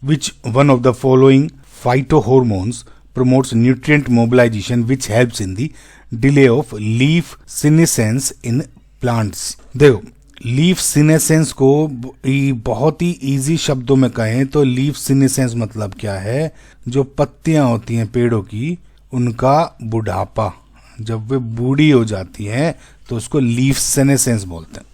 Which one of the following phytohormones promotes nutrient mobilization which helps in the delay of leaf senescence in plants। देखो leaf senescence को बहुत ही easy शब्दों में कहें तो leaf senescence मतलब क्या है, जो पत्तियां होती हैं पेड़ों की उनका बुढ़ापा, जब वे बूढ़ी हो जाती हैं तो उसको लीफ सीनेसेंस बोलते हैं।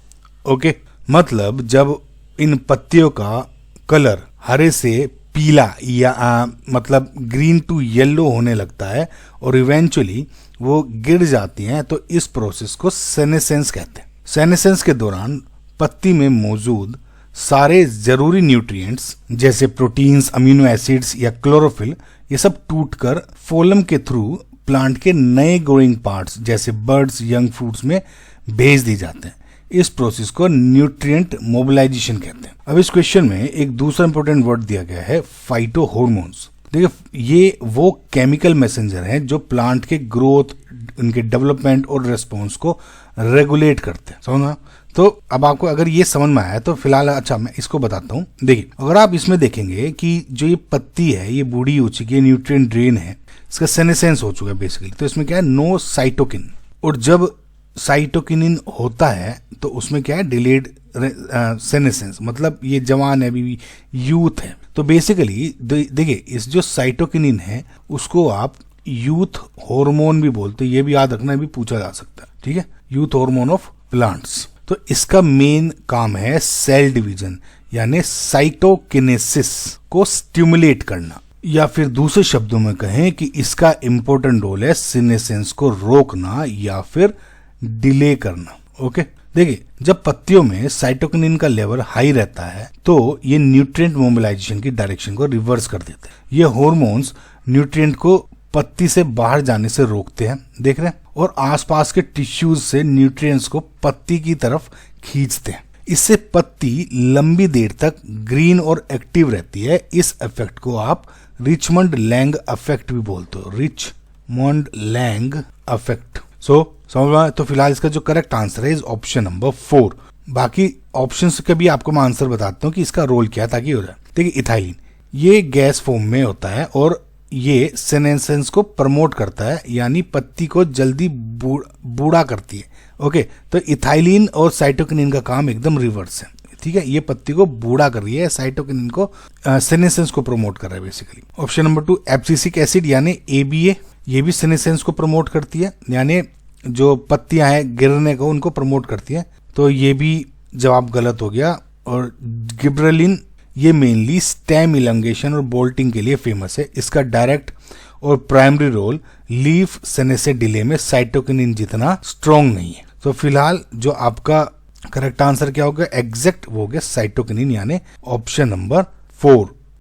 ओके, मतलब जब इन पत्तियों का कलर हरे से पीला या मतलब ग्रीन टू येलो होने लगता है और इवेंचुअली वो गिर जाती हैं तो इस प्रोसेस को सेनेसेंस कहते हैं। सेनेसेंस के दौरान पत्ती में मौजूद सारे जरूरी न्यूट्रिएंट्स जैसे प्रोटीन्स, अमीनो एसिड्स या क्लोरोफिल ये सब टूटकर फोलम के थ्रू प्लांट के नए ग्रोइंग पार्ट्स जैसे बर्ड्स, यंग फ्रूट्स में भेज दी जाते हैं। इस प्रोसेस को न्यूट्रिएंट मोबिलाइजेशन कहते हैं। अब इस क्वेश्चन में एक दूसरा इंपॉर्टेंट वर्ड दिया गया है फाइटोहॉर्मोन्स। देखिए ये वो केमिकल मैसेंजर हैं जो प्लांट के ग्रोथ, उनके डेवलपमेंट और रिस्पॉन्स को रेगुलेट करते हैं। समझना? तो अब आपको अगर ये समझ में आया तो फिलहाल अच्छा मैं इसको बताता हूँ। देखिए अगर आप इसमें देखेंगे कि जो ये पत्ती है ये बूढ़ी हो चुकी है, न्यूट्रिएंट ड्रेन है, इसका सेनेसेंस हो चुका है बेसिकली, तो इसमें क्या है, नो साइटोकिन। और जब साइटोकिनिन होता है तो उसमें क्या है, डिलेड सेनेसेंस, मतलब ये जवान है, अभी यूथ है। तो बेसिकली देखिए इस जो साइटोकिनिन है उसको आप यूथ हार्मोन भी बोलते हैं, ये भी याद रखना, भी पूछा जा सकता है। ठीक है, यूथ हार्मोन ऑफ प्लांट्स। तो इसका मेन काम है सेल डिवीजन यानी साइटोकिनेसिस को स्टिमुलेट करना, या फिर दूसरे शब्दों में कहें कि इसका इंपॉर्टेंट रोल है सीनेसेंस को रोकना या फिर डिले करना। ओके, देखिए जब पत्तियों में साइटोकिनिन का लेवल हाई रहता है तो ये न्यूट्रिएंट मोबिलाइजेशन की डायरेक्शन को रिवर्स कर देते हैं। ये हार्मोन्स न्यूट्रिएंट को पत्ती से बाहर जाने से रोकते हैं, देख रहे हैं, और आसपास के टिश्यूज से न्यूट्रिएंट्स को पत्ती की तरफ खींचते हैं। इससे पत्ती लंबी देर तक ग्रीन और एक्टिव रहती है। इस इफेक्ट को आप रिचमंड लैंग इफेक्ट भी बोलते हो, रिचमंड लैंग इफेक्ट। समझ में? तो फिलहाल इसका जो करेक्ट आंसर है इज ऑप्शन नंबर 4। बाकी ऑप्शंस का भी आपको मैं आंसर बताता हूँ कि इसका रोल क्या है ताकि हो जाए। देखिए इथाइलिन ये गैस फॉर्म में होता है और ये सेनेसेंस को प्रमोट करता है, यानी पत्ती को जल्दी बूढ़ा करती है। ओके, तो इथाइलिन और साइटोकिनिन का काम एकदम रिवर्स है। ठीक है, ये पत्ती को बूढ़ा कर रही है, साइटोकिनिन को सेनेसेंस को प्रमोट कर रहा है basically. Option number 2 abscisic acid यानी ABA, ये भी सेनेसेंस को प्रमोट करती है, यानी जो पत्तियां हैं गिरने को उनको प्रमोट करती है। तो ये भी जवाब गलत हो गया। और गिब्रेलिन ये मेनली स्टेम इलंगेशन और बोल्टिंग के लिए फेमस है। इसका डायरेक्ट और प्राइमरी रोल लीफ सेनेसे डिले में साइटोकिनिन जितना स्ट्रॉन्ग नहीं है। तो फिलहाल जो आपका करेक्ट आंसर क्या होगा, एग्जैक्ट वो हो गया साइटोकिनिन यानी ऑप्शन नंबर 4।